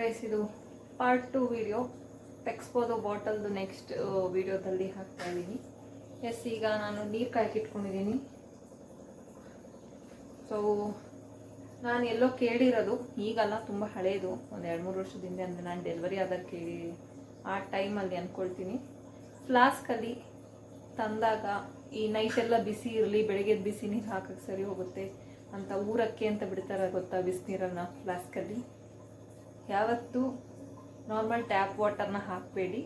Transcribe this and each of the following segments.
Guys, ಇದು part 2 video. ಟೆಕ್ಸ್ಪೋದು ಬಾಟಲ್ದು next ವಿಡಿಯೋದಲ್ಲಿ ಹಾಕ್ತಾ ಇದ್ದೀನಿ. ಎಸ್, ಈಗ ನಾನು ನೀರು ಕಾಯ್ಕಿಟ್ಕೊಂಡಿದ್ದೀನಿ. ಸೊ ನಾನು ಎಲ್ಲೋ ಕೇಳಿರೋದು, ಈಗಲ್ಲ, ತುಂಬ ಹಳೇದು, ಒಂದು 2-3 ವರ್ಷದಿಂದ, ಅಂದರೆ ನಾನು ಡೆಲಿವರಿ ಆದಾಗ ಕೇಳಿ ಆ ಟೈಮಲ್ಲಿ ಅಂದ್ಕೊಳ್ತೀನಿ. ಫ್ಲಾಸ್ಕಲ್ಲಿ ತಂದಾಗ ಈ ನೈಟೆಲ್ಲ ಬಿಸಿ ಇರಲಿ, ಬೆಳಗ್ಗೆ ಬಿಸಿ ನೀರು ಹಾಕಕ್ಕೆ ಸರಿ ಹೋಗುತ್ತೆ ಅಂತ ಊರಕ್ಕೆ ಅಂತ ಬಿಡ್ತಾರೆ ಗೊತ್ತಾ, ಬಿಸಿನೀರನ್ನು ಫ್ಲಾಸ್ಕಲ್ಲಿ. ಯಾವತ್ತೂ ನಾರ್ಮಲ್ ಟ್ಯಾಪ್ ವಾಟರ್ನ ಹಾಕಬೇಡಿ,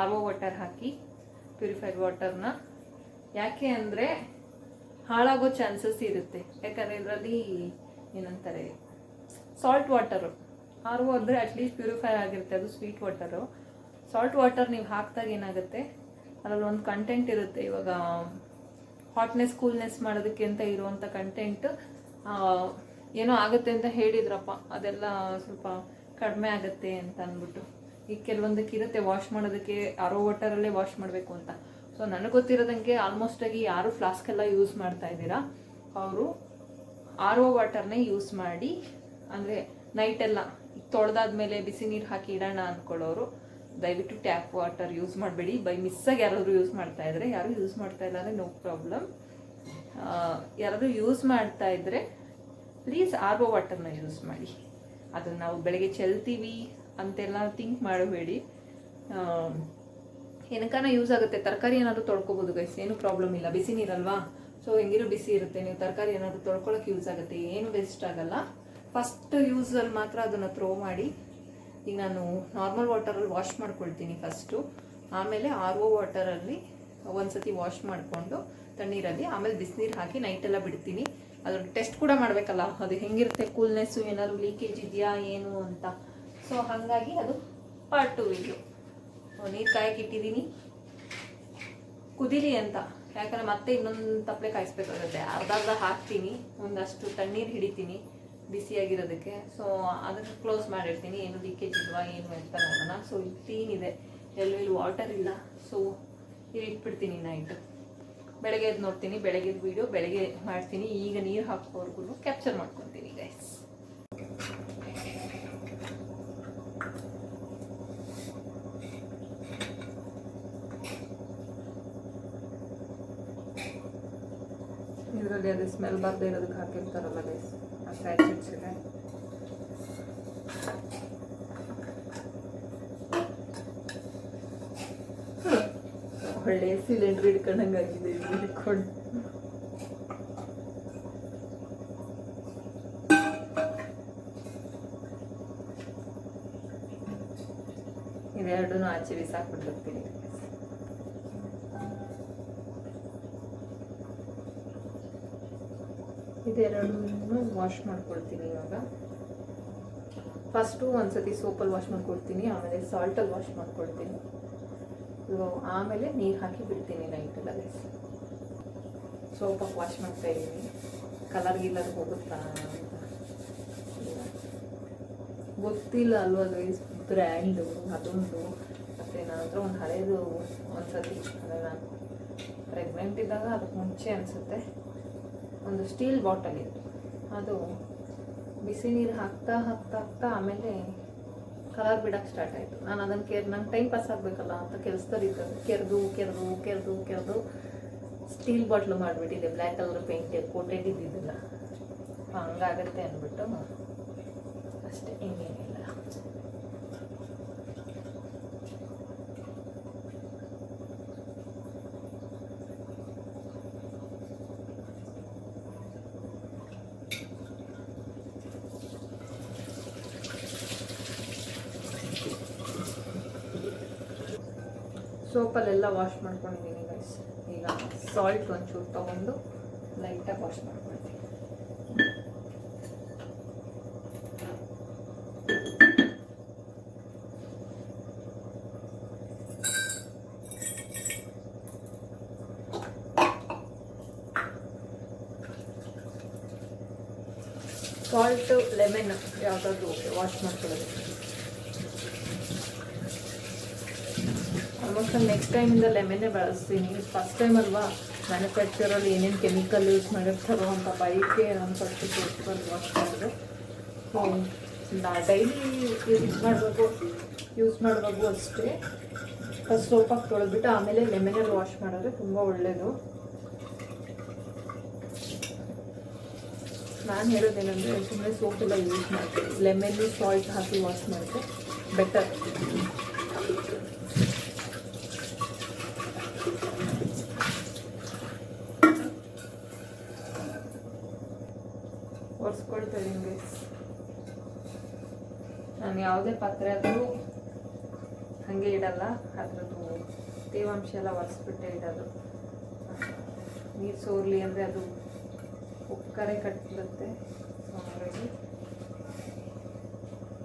ಆರ್ ಒ ವಾಟರ್ ಹಾಕಿ, ಪ್ಯೂರಿಫೈಡ್ ವಾಟರ್ನ. ಯಾಕೆ ಅಂದರೆ ಹಾಳಾಗೋ ಚಾನ್ಸಸ್ ಇರುತ್ತೆ. ಯಾಕಂದರೆ ಇದರಲ್ಲಿ ಏನಂತಾರೆ, ಸಾಲ್ಟ್ ವಾಟರು. ಆರ್ ಒ ಅಂದರೆ ಅಟ್ಲೀಸ್ಟ್ ಪ್ಯೂರಿಫೈ ಆಗಿರುತ್ತೆ, ಅದು ಸ್ವೀಟ್ ವಾಟರು. ಸಾಲ್ಟ್ ವಾಟರ್ ನೀವು ಹಾಕಿದಾಗ ಏನಾಗುತ್ತೆ, ಅದರಲ್ಲಿ ಒಂದು ಕಂಟೆಂಟ್ ಇರುತ್ತೆ. ಇವಾಗ ಹಾಟ್ನೆಸ್ ಕೂಲ್ನೆಸ್ ಮಾಡೋದಕ್ಕೆ ಅಂತ ಇರುವಂಥ ಕಂಟೆಂಟ್ ಏನೋ ಆಗುತ್ತೆ ಅಂತ ಹೇಳಿದ್ರಪ್ಪ, ಅದೆಲ್ಲ ಸ್ವಲ್ಪ ಕಡಿಮೆ ಆಗುತ್ತೆ ಅಂತ ಅಂದ್ಬಿಟ್ಟು. ಈಗ ಕೆಲವೊಂದಕ್ಕೆ ಇರುತ್ತೆ ವಾಶ್ ಮಾಡೋದಕ್ಕೆ ಆರ್ ಒ ವಾಟರಲ್ಲೇ ವಾಶ್ ಮಾಡಬೇಕು ಅಂತ. ಸೊ ನನಗೆ ಗೊತ್ತಿರೋದಂಗೆ ಆಲ್ಮೋಸ್ಟ್ ಆಗಿ ಯಾರು ಫ್ಲಾಸ್ಕೆಲ್ಲ ಯೂಸ್ ಮಾಡ್ತಾ ಇದ್ದೀರಾ ಅವರು ಆರ್ ಒ ವಾಟರ್ನೇ ಯೂಸ್ ಮಾಡಿ. ಅಂದರೆ ನೈಟೆಲ್ಲ ತೊಳೆದಾದ್ಮೇಲೆ ಬಿಸಿ ನೀರು ಹಾಕಿ ಇಡೋಣ ಅಂದ್ಕೊಳ್ಳೋರು ದಯವಿಟ್ಟು ಟ್ಯಾಪ್ ವಾಟರ್ ಯೂಸ್ ಮಾಡಬೇಡಿ. ಬೈ ಮಿಸ್ಸಾಗಿ ಯಾರಾದರೂ ಯೂಸ್ ಮಾಡ್ತಾ ಇದ್ರೆ, ಯಾರು ಯೂಸ್ ಮಾಡ್ತಾ ಇಲ್ಲ ಅಂದರೆ ನೋ ಪ್ರಾಬ್ಲಮ್. ಯಾರಾದರೂ ಯೂಸ್ ಮಾಡ್ತಾ ಇದ್ದರೆ ಪ್ಲೀಸ್ ಆರ್ ಒ ವಾಟರ್ನ ಯೂಸ್ ಮಾಡಿ. ಅದನ್ನು ನಾವು ಬೆಳಗ್ಗೆ ಚೆಲ್ತೀವಿ ಅಂತೆಲ್ಲ ಥಿಂಕ್ ಮಾಡಬೇಡಿ. ಏನಕ್ಕಾನ ಯೂಸ್ ಆಗುತ್ತೆ. ತರಕಾರಿ ಏನಾದರೂ ತೊಳ್ಕೊಬೋದು ಗೈಸ್, ಏನು ಪ್ರಾಬ್ಲಮ್ ಇಲ್ಲ. ಬಿಸಿ ನೀರಲ್ವಾ, ಸೊ ಹೆಂಗಿರೋ ಬಿಸಿ ಇರುತ್ತೆ. ನೀವು ತರಕಾರಿ ಏನಾದರೂ ತೊಳ್ಕೊಳಕ್ಕೆ ಯೂಸ್ ಆಗುತ್ತೆ, ಏನು ವೇಸ್ಟ್ ಆಗಲ್ಲ. ಫಸ್ಟ್ ಯೂಸಲ್ಲಿ ಮಾತ್ರ ಅದನ್ನು ಥ್ರೋ ಮಾಡಿ. ಈಗ ನಾನು ನಾರ್ಮಲ್ ವಾಟರಲ್ಲಿ ವಾಶ್ ಮಾಡ್ಕೊಳ್ತೀನಿ ಫಸ್ಟು, ಆಮೇಲೆ ಆರ್ ಒ ವಾಟರಲ್ಲಿ ಒಂದ್ಸತಿ ವಾಶ್ ಮಾಡಿಕೊಂಡು ತಣ್ಣೀರಲ್ಲಿ, ಆಮೇಲೆ ಬಿಸಿನೀರು ಹಾಕಿ ನೈಟೆಲ್ಲ ಬಿಡ್ತೀನಿ. ಅದ್ರ ಟೆಸ್ಟ್ ಕೂಡ ಮಾಡಬೇಕಲ್ಲ, ಅದು ಹೆಂಗಿರುತ್ತೆ, ಕೂಲ್ನೆಸ್ಸು ಏನಾದ್ರು ಲೀಕೇಜ್ ಇದೆಯಾ ಏನು ಅಂತ. ಸೊ ಹಾಗಾಗಿ ಅದು ಪಾರ್ಟ್ 2 ವಿಡಿಯೋ. ನೀರು ಕಾಯಕ್ಕೆ ಇಟ್ಟಿದ್ದೀನಿ ಕುದೀಲಿ ಅಂತ. ಯಾಕಂದರೆ ಮತ್ತೆ ಇನ್ನೊಂದು ತಪ್ಪಲೆ ಕಾಯಿಸ್ಬೇಕಾಗುತ್ತೆ. ಅರ್ಧ ಹಾಕ್ತೀನಿ, ಒಂದಷ್ಟು ತಣ್ಣೀರು ಹಿಡಿತೀನಿ ಬಿಸಿಯಾಗಿರೋದಕ್ಕೆ. ಸೊ ಅದನ್ನು ಕ್ಲೋಸ್ ಮಾಡಿರ್ತೀನಿ, ಏನು ಲೀಕೇಜ್ ಇಲ್ವಾ ಏನು ಅಂತ ನೋಡೋಣ. ಸೊ ಇಲ್ಲಿ ಕ್ಲೀನ್ ಇದೆ, ಎಲ್ಲೂ ವಾಟರ್ ಇಲ್ಲ. ಸೊ ಇಲ್ಲಿ ಇಟ್ಬಿಡ್ತೀನಿ ನೈಟು. ಬೆಳಗ್ಗೆ ಎದ್ದು ನೋಡ್ತೀನಿ, ಬೆಳಗ್ಗೆ ವೀಡಿಯೋ ಬೆಳಗ್ಗೆ ಮಾಡ್ತೀನಿ. ಈಗ ನೀರು ಹಾಕೋವರೆಗೂ ಕ್ಯಾಪ್ಚರ್ ಮಾಡ್ಕೊತೀನಿ ಗೈಸ್. ಇದರಲ್ಲಿ ಅದು ಸ್ಮೆಲ್ ಬರದೇ ಇರೋದಕ್ಕೆ ಹಾಕಿರ್ತಾರಲ್ಲ ಗೈಸ್, ಆ ಸ್ಯಾಚೆಟ್ಸ್ ಇದೆ. ಒಳ್ಳೆ ಸಿಲಿಂಡರ್ ಹಿಡ್ಕೊಂಡಂಗಾಗಿದೆ ಹಿಡ್ಕೊಂಡು. ಇದೆರಡೂ ಆಚೆ ಬಿಸಾಕ್ಬಿಟ್ಟಿರ್ತೀನಿ. ಇದೆರಡೂ ವಾಶ್ ಮಾಡ್ಕೊಳ್ತೀನಿ. ಇವಾಗ ಫಸ್ಟು ಒಂದ್ಸತಿ ಸೋಪಲ್ಲಿ ವಾಶ್ ಮಾಡ್ಕೊಳ್ತೀನಿ, ಆಮೇಲೆ ಸಾಲ್ಟಲ್ಲಿ ವಾಶ್ ಮಾಡ್ಕೊಳ್ತೀನಿ, ಆಮೇಲೆ ನೀರು ಹಾಕಿ ಬಿಡ್ತೀನಿ ನೈಟೆಲ್ಲ ಗೈಸ್. ಸೋಪಾಗಿ ವಾಶ್ ಮಾಡ್ತಾ ಇದ್ದೀನಿ. ಕಲರ್ ಗಿಲ್ಲರ್ ಹೋಗುತ್ತಾ ಅಂತ ಗೊತ್ತಿಲ್ಲ ಅಲ್ವಾ ಗೈಸ್, ಬ್ರ್ಯಾಂಡು ಅದೊಂದು. ಮತ್ತು ನನ್ನ ಹತ್ರ ಒಂದು ಹಳೇದು ಒಂದ್ಸತಿ, ಅಂದರೆ ನಾನು ಪ್ರೆಗ್ನೆಂಟ್ ಇದ್ದಾಗ ಅದಕ್ಕೆ ಮುಂಚೆ ಅನಿಸುತ್ತೆ, ಒಂದು ಸ್ಟೀಲ್ ಬಾಟಲ್ ಇತ್ತು. ಅದು ಬಿಸಿ ನೀರು ಹಾಕ್ತಾ ಹಾಕ್ತಾ ಹಾಕ್ತಾ ಆಮೇಲೆ ಕಲರ್ ಬಿಡೋಕ್ಕೆ ಸ್ಟಾರ್ಟ್ ಆಯಿತು. ನಾನು ಅದನ್ನು ನಂಗೆ ಟೈಮ್ ಪಾಸ್ ಆಗಬೇಕಲ್ಲ ಅಂತ ಕೆಲಸದಲ್ಲಿ ಕೆರೆದು ಕೆರೆದು ಕೆರೆದು ಕೆರೆದು ಸ್ಟೀಲ್ ಬಾಟ್ಲು ಮಾಡಿಬಿಟ್ಟಿದೆ. ಬ್ಲ್ಯಾಕ್ ಕಲರ್ ಪೇಂಟ್ ಕೋಟೆಡ್ ಇದ್ದಿದ್ದಿಲ್ಲ, ಹಂಗಾಗತ್ತೆ ಅಂದ್ಬಿಟ್ಟು ಅಷ್ಟೇ, ಇನ್ನೇನಿಲ್ಲ. ಸೋಪಲ್ಲೆಲ್ಲ ವಾಶ್ ಮಾಡ್ಕೊಂಡಿದ್ದೀನಿ ಗೈಸ್. ಈಗ ಸಾಲ್ಟ್ ಒಂಚೂರು ತೊಗೊಂಡು ಲೈಟಾಗಿ ವಾಶ್ ಮಾಡ್ಕೊಳ್ತೀನಿ. ಸಾಲ್ಟು ಲೆಮನ್ ಯಾವುದಾದ್ರೂ ವಾಶ್ ಮಾಡ್ಕೊಳ್ಳೋದು. ಆಲ್ಮೋಸ್ಟ್ ನೆಕ್ಸ್ಟ್ ಟೈಮಿಂದ ಲೆಮನ್ನೇ ಬಳಸ್ತೀನಿ. ಫಸ್ಟ್ ಟೈಮ್ ಅಲ್ವಾ, ಮ್ಯಾನುಫ್ಯಾಕ್ಚರಲ್ಲಿ ಏನೇನು ಕೆಮಿಕಲ್ ಯೂಸ್ ಮಾಡಿರ್ತಾರೋ ಅಂತ ಬೈಕೆ ಒಂದು ಫಸ್ಟ್ ವಾಶ್ ಮಾಡೋದು. ಡೈಲಿ ಯೂಸ್ ಮಾಡಬೇಕು ಅಷ್ಟೇ. ಫಸ್ಟ್ ಸೋಪಾಗಿ ತೊಳೆದ್ಬಿಟ್ಟು ಆಮೇಲೆ ಲೆಮನಲ್ಲಿ ವಾಶ್ ಮಾಡಿದ್ರೆ ತುಂಬ ಒಳ್ಳೆಯದು. ನಾನು ಹೇಳೋದೇನೆಂದರೆ ಸುಮ್ಮನೆ ಸೋಪೆಲ್ಲ ಯೂಸ್ ಮಾಡ್ತೀನಿ, ಲೆಮನ್ನು ಸಾಲ್ಟ್ ಹಾಕಿ ವಾಶ್ ಮಾಡಿದ್ರೆ ಬೆಟರ್. ಒರೆಸ್ಕೊಳ್ತಾ ಇದ್ದೀನಿ ಗೈಸ್. ನಾನು ಯಾವುದೇ ಪಾತ್ರೆ ಆದರೂ ಹಾಗೆ ಇಡಲ್ಲ, ಅದರದ್ದು ತೇವಾಂಶ ಎಲ್ಲ ಒರೆಸ್ಬಿಟ್ಟೆ ಇಡೋದು. ನೀರು ಸೋರ್ಲಿ ಅಂದರೆ ಅದು ಉಪ್ಪು ಕರೆ ಕಟ್ಬಿಡುತ್ತೆ. ಹಾಗಾಗಿ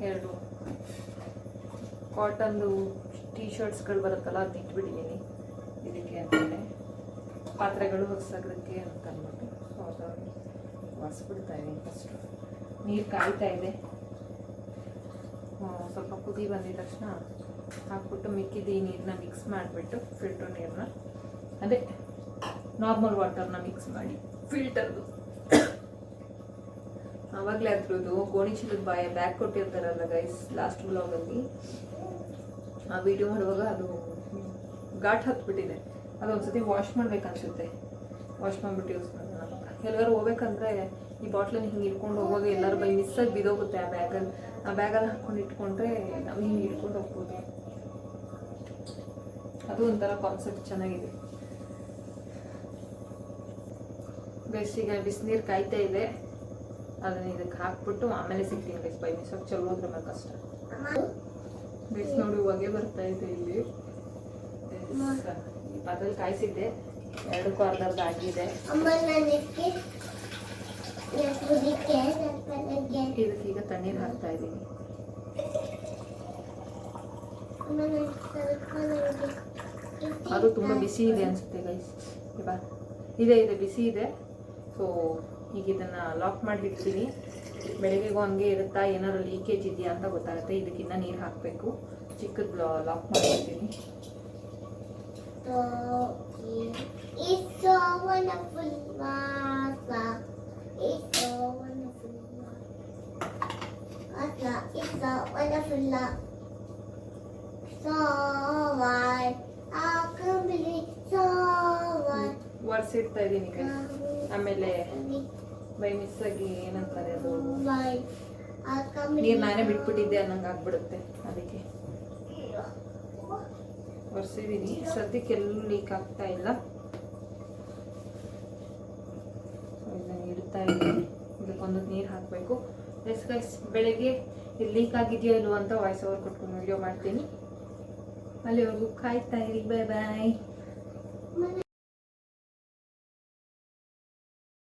2 ಕಾಟನ್ದು ಟೀ ಶರ್ಟ್ಸ್ಗಳು ಬರುತ್ತಲ್ಲ, ಅದು ಇಟ್ಬಿಟ್ಟಿದ್ದೀನಿ ಇದಕ್ಕೆ ಅಂತಲೇ, ಪಾತ್ರೆಗಳು ಹೊಸೋದಕ್ಕೆ ಅಂತ ಅಂದ್ಬಿಟ್ಟು. ಸೊ ಅದಾಗಿ ಒರೆಸ್ಬಿಡ್ತಾ ಇದ್ದೀನಿ. ಫಸ್ಟು ನೀರು ಕಾಯ್ತಾ ಇದೆ, ಸ್ವಲ್ಪ ಕುದಿ ಬಂದಿದ ತಕ್ಷಣ ಹಾಕ್ಬಿಟ್ಟು ಮಿಕ್ಕಿದ ಈ ನೀರನ್ನ ಮಿಕ್ಸ್ ಮಾಡಿಬಿಟ್ಟು ಫಿಲ್ಟರ್ ನೀರನ್ನ, ಅದೇ ನಾರ್ಮಲ್ ವಾಟರ್ನ ಮಿಕ್ಸ್ ಮಾಡಿ ಫಿಲ್ಟರ್ದು. ಆವಾಗಲೇ ಅದ್ರದ್ದು ಗೋಣಿ ಚೀಲದ ಬ್ಯಾಗ್ ಕೊಟ್ಟಿರ್ತಾರಲ್ಲ ಗೈಸ್, ಲಾಸ್ಟ್ ವ್ಲಾಗಲ್ಲಿ ಆ ವಿಡಿಯೋ ಮಾಡುವಾಗ ಅದು ಘಾಟ್ ಹತ್ಬಿಟ್ಟಿದೆ. ಅದೊಂದ್ಸತಿ ವಾಶ್ ಮಾಡ್ಬೇಕನ್ಸುತ್ತೆ, ವಾಶ್ ಮಾಡಿಬಿಟ್ಟು ಯೂಸ್ ಮಾಡೋಣ. ಎಲ್ಲರೂ ಹೋಗ್ಬೇಕಂದ್ರೆ ಈ ಬಾಟ್ಲನ್ನು ಹಿಂಗೆ ಇಟ್ಕೊಂಡು ಹೋಗುವಾಗ ಎಲ್ಲರೂ ಬೈ ಮಿಸ್ಸಾಗಿ ಬಿದೋಗುತ್ತೆ ಆ ಬ್ಯಾಗಲ್ಲಿ ಹಾಕ್ಕೊಂಡು ಇಟ್ಕೊಂಡ್ರೆ ನಾವು ಹಿಂಗೆ ಇಟ್ಕೊಂಡು ಹೋಗ್ಬೋದು. ಅದು ಒಂಥರ ಕಾನ್ಸೆಪ್ಟ್ ಚೆನ್ನಾಗಿದೆ ಗೈಸ್. ಈಗ ಬಿಸಿನೀರು ಕಾಯ್ತಾ ಇದೆ, ಅದನ್ನ ಇದಕ್ಕೆ ಹಾಕ್ಬಿಟ್ಟು ಆಮೇಲೆ ಸಿಗ್ತೀನಿ ಗೈಸ್. ಬೈ ಮಿಸ್ಸಾಗಿ ಚಲೋ ಹೋದ್ರೆ ಮೇಲೆ ಕಷ್ಟ ಗೈಸ್. ನೋಡಿ ಹೊಗೆ ಬರ್ತಾ ಇದೆ ಇಲ್ಲಿ. ಈ ಪಾತ್ರೆಯಲ್ಲಿ ಕಾಯಿಸಿದ್ದೆ, 2 ಅರ್ಧ ಆಗಿದೆ. ಇದಕ್ಕೆ ಈಗ ತಣ್ಣೀರು ಹಾಕ್ತಾ ಇದ್ದೀನಿ. ಅದು ತುಂಬ ಬಿಸಿ ಇದೆ ಅನಿಸುತ್ತೆ ಗೈಸ್. ಇದೆ ಬಿಸಿ ಇದೆ. ಸೊ ಈಗ ಇದನ್ನು ಲಾಕ್ ಮಾಡಿ ಇಡ್ತೀನಿ. ಬೆಳಗ್ಗೆಗೂ ಹಂಗೆ ಇರುತ್ತಾ, ಏನಾದ್ರು ಲೀಕೇಜ್ ಇದೆಯಾ ಅಂತ ಗೊತ್ತಾಗುತ್ತೆ. ಇದಕ್ಕಿನ್ನ ನೀರು ಹಾಕಬೇಕು. ಚಿಕ್ಕದು ಲಾಕ್ ಮಾಡಿರ್ತೀನಿ. It's so wonderful, Masla. It's so wonderful, Masla. It's so wonderful, so wide. How can believe so wide. ಒರೆಸಿಡ್ತಾ ಇದ್ದೀನಿ ಈಗ. ಆಮೇಲೆ ಬೈ ಮಿಸ್ಸಾಗಿ ಏನಂತಾರೆ ಅದು ನೀರು ನಾನೇ ಬಿಟ್ಬಿಟ್ಟಿದ್ದೆ ಅನ್ನಂಗೆ ಆಗ್ಬಿಡುತ್ತೆ, ಅದಕ್ಕೆ ಒರೆಸಿದ್ದೀನಿ. ಸದ್ಯಕ್ಕೆ ಎಲ್ಲೂ ಲೀಕ್ ಆಗ್ತಾ ಇಲ್ಲ. ಇದನ್ನು ಇಡ್ತಾ ಇದ್ದೀನಿ. ಇದಕ್ಕೊಂದು ನೀರು ಹಾಕಬೇಕು. ಎಸ್ ಗೈಸ್, ಬೆಳಗ್ಗೆ ಇದು ಲೀಕ್ ಆಗಿದೆಯೋ ಇಲ್ವೋ ಅಂತ ವಾಯ್ಸ್ ಓವರ್ ಕೊಟ್ಕೊಂಡು ವಿಡಿಯೋ ಮಾಡ್ತೀನಿ. ಅಲ್ಲಿವರೆಗೂ ಕಾಯ್ತಾ ಇರಿ. ಬಾಯ್ ಬಾಯ್.